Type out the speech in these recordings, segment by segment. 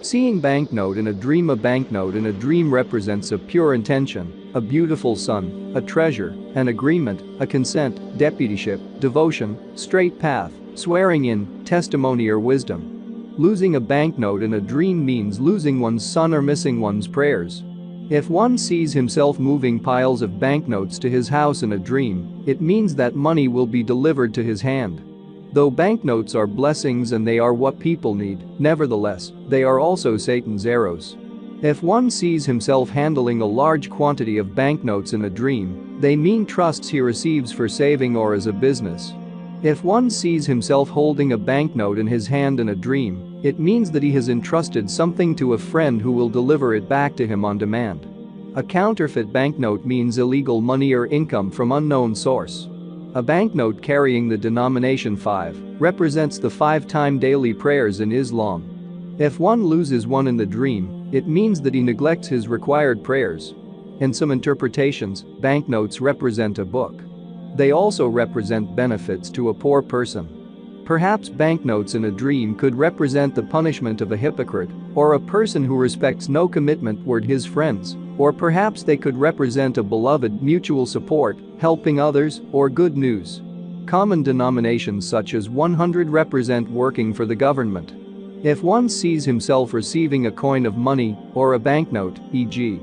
Seeing banknote in a dream. A banknote in a dream represents a pure intention, a beautiful sun, a treasure, an agreement, a consent, deputyship, devotion, straight path, swearing in, testimony or wisdom. Losing a banknote in a dream means losing one's son or missing one's prayers. If one sees himself moving piles of banknotes to his house in a dream, it means that money will be delivered to his hand. Though banknotes are blessings and they are what people need, nevertheless, they are also Satan's arrows. If one sees himself handling a large quantity of banknotes in a dream, they mean trusts he receives for saving or as a business. If one sees himself holding a banknote in his hand in a dream, it means that he has entrusted something to a friend who will deliver it back to him on demand. A counterfeit banknote means illegal money or income from unknown source. A banknote carrying the denomination 5 represents the 5-time daily prayers in Islam. If one loses one in the dream, it means that he neglects his required prayers. In some interpretations, banknotes represent a book. They also represent benefits to a poor person. Perhaps banknotes in a dream could represent the punishment of a hypocrite or a person who respects no commitment toward his friends. Or perhaps they could represent a beloved, mutual support, helping others, or good news. Common denominations such as 100 represent working for the government. If one sees himself receiving a coin of money or a banknote, e.g.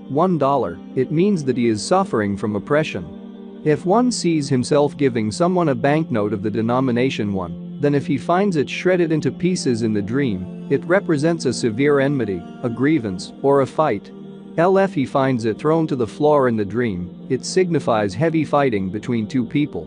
$1, it means that he is suffering from oppression. If one sees himself giving someone a banknote of the denomination 1, then if he finds it shredded into pieces in the dream, it represents a severe enmity, a grievance, or a fight. If he finds it thrown to the floor in the dream, it signifies heavy fighting between two people.